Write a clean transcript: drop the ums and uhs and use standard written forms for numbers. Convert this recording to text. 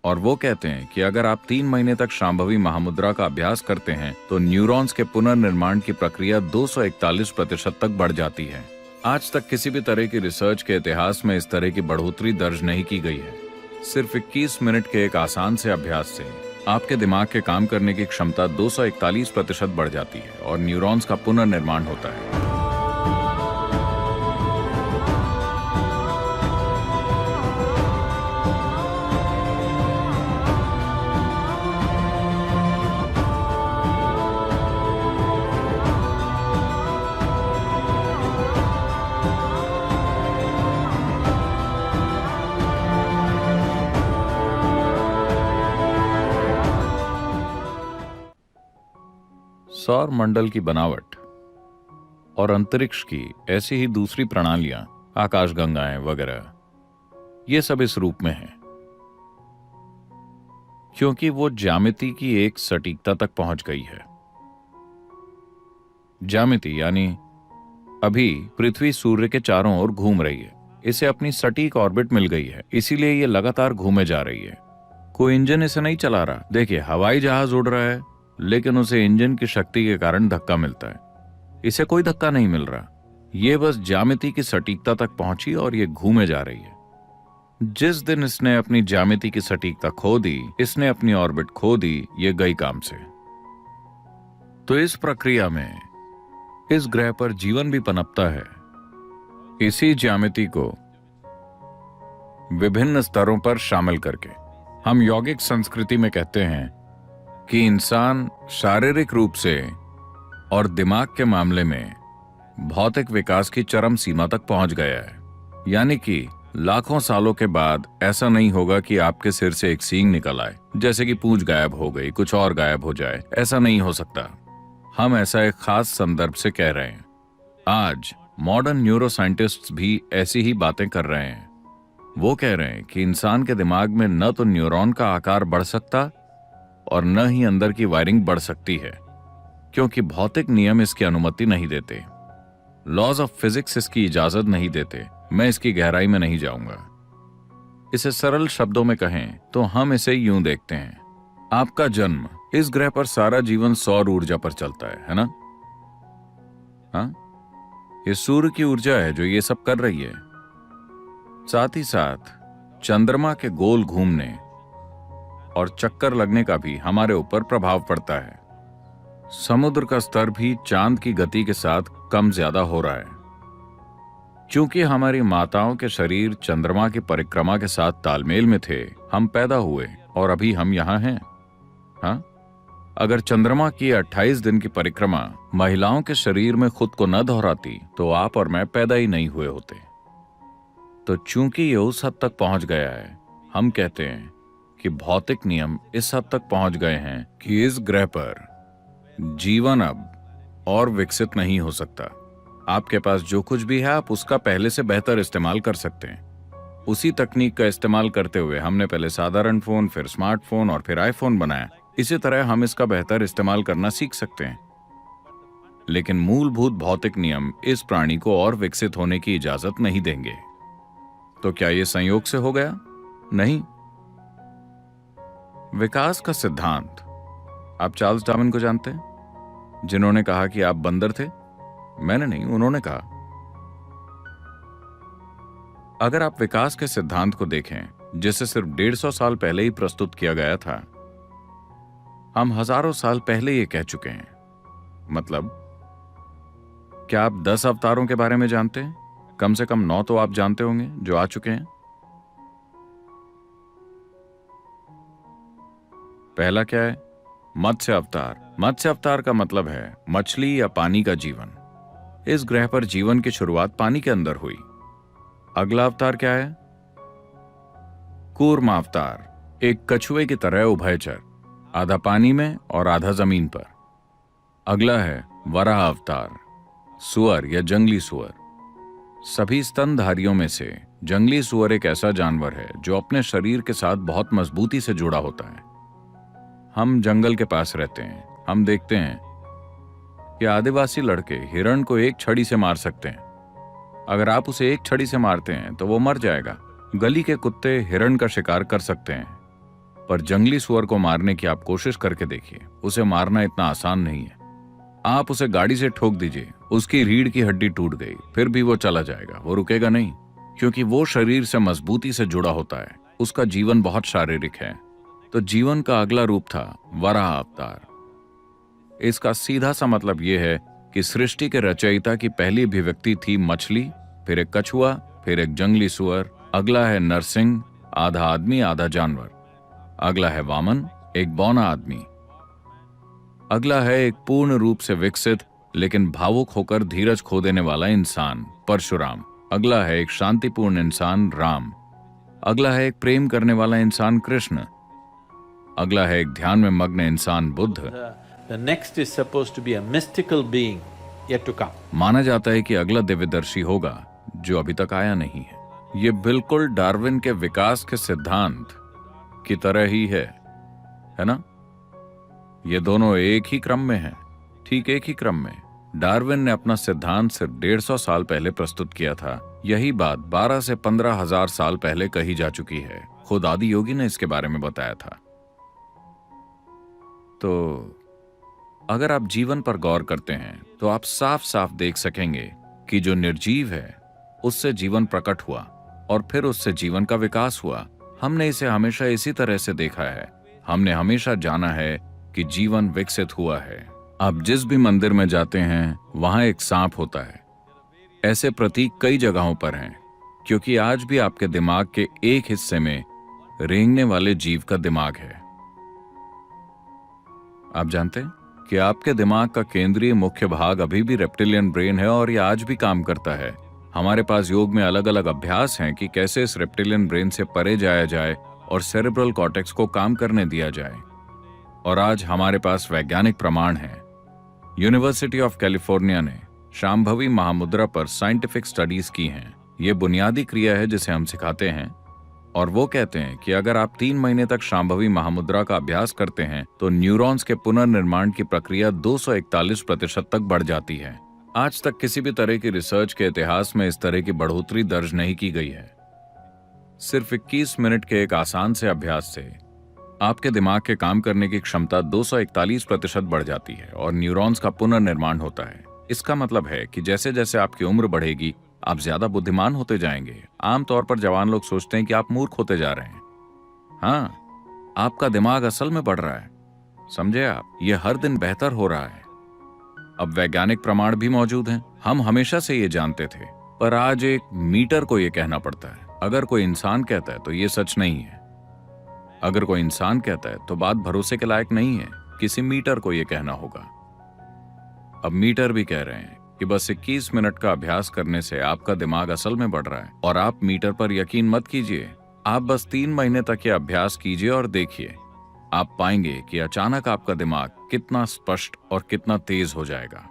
और वो कहते हैं कि अगर आप 3 महीने तक शांभवी महामुद्रा का अभ्यास करते हैं तो न्यूरॉन्स के पुनर्निर्माण की प्रक्रिया 241% तक बढ़ जाती है। आज तक किसी भी तरह की रिसर्च के इतिहास में इस तरह की बढ़ोतरी दर्ज नहीं की गई है। सिर्फ 21 मिनट के एक आसान से अभ्यास से आपके दिमाग के काम करने की क्षमता 241% बढ़ जाती है और न्यूरॉन्स का पुनर्निर्माण होता है। सौर मंडल की बनावट और अंतरिक्ष की ऐसी ही दूसरी प्रणालियां, आकाशगंगाएं वगैरह, ये सब इस रूप में हैं क्योंकि वो ज्यामिति की एक सटीकता तक पहुंच गई है। ज्यामिति यानी अभी पृथ्वी सूर्य के चारों ओर घूम रही है, इसे अपनी सटीक ऑर्बिट मिल गई है, इसीलिए ये लगातार घूमे जा रही है। कोई इंजन इसे नहीं चला रहा। देखिए, हवाई जहाज उड़ रहा है लेकिन उसे इंजन की शक्ति के कारण धक्का मिलता है, इसे कोई धक्का नहीं मिल रहा। ये बस ज्यामिति की सटीकता तक पहुंची और ये घूमे जा रही है। जिस दिन इसने अपनी ज्यामिति की सटीकता खो दी, इसने अपनी ऑर्बिट खो दी, ये गई काम से। तो इस प्रक्रिया में इस ग्रह पर जीवन भी पनपता है। इसी ज्यामिति को विभिन्न स्तरों पर शामिल करके हम यौगिक संस्कृति में कहते हैं कि इंसान शारीरिक रूप से और दिमाग के मामले में भौतिक विकास की चरम सीमा तक पहुंच गया है। यानी कि लाखों सालों के बाद ऐसा नहीं होगा कि आपके सिर से एक सींग निकल आए, जैसे कि पूंछ गायब हो गई, कुछ और गायब हो जाए। ऐसा नहीं हो सकता। हम ऐसा एक खास संदर्भ से कह रहे हैं। आज मॉडर्न न्यूरोसाइंटिस्ट्स भी ऐसी ही बातें कर रहे हैं। वो कह रहे हैं कि इंसान के दिमाग में न तो न्यूरॉन का आकार बढ़ सकता और न ही अंदर की वायरिंग बढ़ सकती है, क्योंकि भौतिक नियम इसकी अनुमति नहीं देते। लॉज ऑफ फिजिक्स इसकी इजाजत नहीं देते। मैं इसकी गहराई में नहीं जाऊंगा। इसे सरल शब्दों में कहें तो हम इसे यूं देखते हैं। आपका जन्म, इस ग्रह पर सारा जीवन सौर ऊर्जा पर चलता है ना? हाँ, ये सूर्य की ऊर्जा है जो ये सब कर रही है। साथ ही साथ चंद्रमा के गोल घूमने और चक्कर लगने का भी हमारे ऊपर प्रभाव पड़ता है। समुद्र का स्तर भी चांद की गति के साथ कम ज्यादा हो रहा है। क्योंकि हमारी माताओं के शरीर चंद्रमा की परिक्रमा के साथ तालमेल में थे, हम पैदा हुए और अभी हम यहाँ हैं। हाँ, अगर चंद्रमा की 28 दिन की परिक्रमा महिलाओं के शरीर में खुद को न दोहराती तो आप और मैं पैदा ही नहीं हुए होते। तो चूंकि ये उस हद तक पहुंच गया है, हम कहते हैं कि भौतिक नियम इस हद तक पहुंच गए हैं कि इस ग्रह पर जीवन अब और विकसित नहीं हो सकता। आपके पास जो कुछ भी है आप उसका पहले से बेहतर इस्तेमाल कर सकते हैं। उसी तकनीक का इस्तेमाल करते हुए हमने पहले साधारण फोन, फिर स्मार्टफोन और फिर आईफोन बनाया। इसी तरह हम इसका बेहतर इस्तेमाल करना सीख सकते हैं। लेकिन मूलभूत भौतिक नियम इस प्राणी को और विकसित होने की इजाजत नहीं देंगे। तो क्या यह संयोग से हो गया? नहीं। विकास का सिद्धांत, आप चार्ल्स डार्विन को जानते हैं, जिन्होंने कहा कि आप बंदर थे? मैंने नहीं, उन्होंने कहा। अगर आप विकास के सिद्धांत को देखें, जिसे सिर्फ 150 साल पहले ही प्रस्तुत किया गया था, हम हजारों साल पहले ये कह चुके हैं। मतलब, क्या आप 10 अवतारों के बारे में जानते हैं? कम से कम 9 तो आप जानते होंगे जो आ चुके हैं। पहला क्या है? मत्स्य अवतार। मत्स्य अवतार का मतलब है मछली या पानी का जीवन। इस ग्रह पर जीवन की शुरुआत पानी के अंदर हुई। अगला अवतार क्या है? कूर्म अवतार, एक कछुए की तरह उभयचर, आधा पानी में और आधा जमीन पर। अगला है वराह अवतार, सुअर या जंगली सुअर। सभी स्तनधारियों में से जंगली सुअर एक ऐसा जानवर है जो अपने शरीर के साथ बहुत मजबूती से जुड़ा होता है। हम जंगल के पास रहते हैं। हम देखते हैं कि आदिवासी लड़के हिरण को एक छड़ी से मार सकते हैं। अगर आप उसे एक छड़ी से मारते हैं तो वो मर जाएगा। गली के कुत्ते हिरण का शिकार कर सकते हैं। पर जंगली सुअर को मारने की आप कोशिश करके देखिए, उसे मारना इतना आसान नहीं है। आप उसे गाड़ी से ठोक दीजिए, उसकी रीढ़ की हड्डी टूट गई, फिर भी वो चला जाएगा, वो रुकेगा नहीं, क्योंकि वो शरीर से मजबूती से जुड़ा होता है। उसका जीवन बहुत शारीरिक है। तो जीवन का अगला रूप था वराह अवतार। इसका सीधा सा मतलब यह है कि सृष्टि के रचयिता की पहली अभिव्यक्ति थी मछली, फिर एक कछुआ, फिर एक जंगली सुअर, अगला है नरसिंह, आधा आदमी आधा जानवर, अगला है वामन, एक बौना आदमी, अगला है एक पूर्ण रूप से विकसित लेकिन भावुक होकर धीरज खो देने वाला इंसान परशुराम, अगला है एक शांतिपूर्ण इंसान राम, अगला है एक प्रेम करने वाला इंसान कृष्ण, अगला है एक ध्यान में मग्न इंसान Buddha. The next is supposed to be a mystical being yet to come. माना जाता है कि अगला दिव्यदर्शी होगा जो अभी तक आया नहीं है। ये बिल्कुल डार्विन के विकास के सिद्धांत की तरह ही है ना? ये दोनों एक ही क्रम में हैं, ठीक एक ही क्रम में। डार्विन ने अपना सिद्धांत सिर्फ 150 साल पहले प्रस्तुत किया था। यही बात 12 से 15 हजार साल पहले कही जा चुकी है। खुद आदि योगी ने इसके बारे में बताया था। तो अगर आप जीवन पर गौर करते हैं तो आप साफ साफ देख सकेंगे कि जो निर्जीव है उससे जीवन प्रकट हुआ और फिर उससे जीवन का विकास हुआ। हमने इसे हमेशा इसी तरह से देखा है। हमने हमेशा जाना है कि जीवन विकसित हुआ है। आप जिस भी मंदिर में जाते हैं वहां एक सांप होता है। ऐसे प्रतीक कई जगहों पर हैं, क्योंकि आज भी आपके दिमाग के एक हिस्से में रेंगने वाले जीव का दिमाग है। आप जानते हैं कि आपके दिमाग का केंद्रीय मुख्य भाग अभी भी रेप्टिलियन ब्रेन है और यह आज भी काम करता है। हमारे पास योग में अलग अलग अभ्यास हैं कि कैसे इस रेप्टिलियन ब्रेन से परे जाया जाए और सेरेब्रल कॉर्टेक्स को काम करने दिया जाए। और आज हमारे पास वैज्ञानिक प्रमाण हैं। यूनिवर्सिटी ऑफ कैलिफोर्निया ने शांभवी महामुद्रा पर साइंटिफिक स्टडीज की हैं। ये बुनियादी क्रिया है जिसे हम सिखाते हैं, और वो कहते हैं कि अगर आप 3 महीने तक शांभवी महामुद्रा का अभ्यास करते हैं तो न्यूरॉन्स के पुनर्निर्माण की प्रक्रिया 241% तक बढ़ जाती है। आज तक किसी भी तरह की रिसर्च के इतिहास में इस तरह की बढ़ोतरी दर्ज नहीं की गई है। सिर्फ 21 मिनट के एक आसान से अभ्यास से आपके दिमाग के काम करने की क्षमता 241% बढ़ जाती है और न्यूरॉन्स का पुनर्निर्माण होता है। इसका मतलब है कि जैसे जैसे आपकी उम्र बढ़ेगी आप ज्यादा बुद्धिमान होते जाएंगे। आमतौर पर जवान लोग सोचते हैं कि आप मूर्ख होते जा रहे हैं। हाँ, आपका दिमाग असल में बढ़ रहा है। समझे आप? ये हर दिन बेहतर हो रहा है। अब वैज्ञानिक प्रमाण भी मौजूद हैं। हम हमेशा से ये जानते थे, पर आज एक मीटर को ये कहना पड़ता है। अगर कोई इंसान कहता है तो ये सच नहीं है। अगर कोई इंसान कहता है तो बात भरोसे के लायक नहीं है। किसी मीटर को ये कहना होगा। अब मीटर भी कह रहे हैं कि बस 21 मिनट का अभ्यास करने से आपका दिमाग असल में बढ़ रहा है। और आप मीटर पर यकीन मत कीजिए, आप बस 3 महीने तक ये अभ्यास कीजिए और देखिए, आप पाएंगे कि अचानक आपका दिमाग कितना स्पष्ट और कितना तेज हो जाएगा।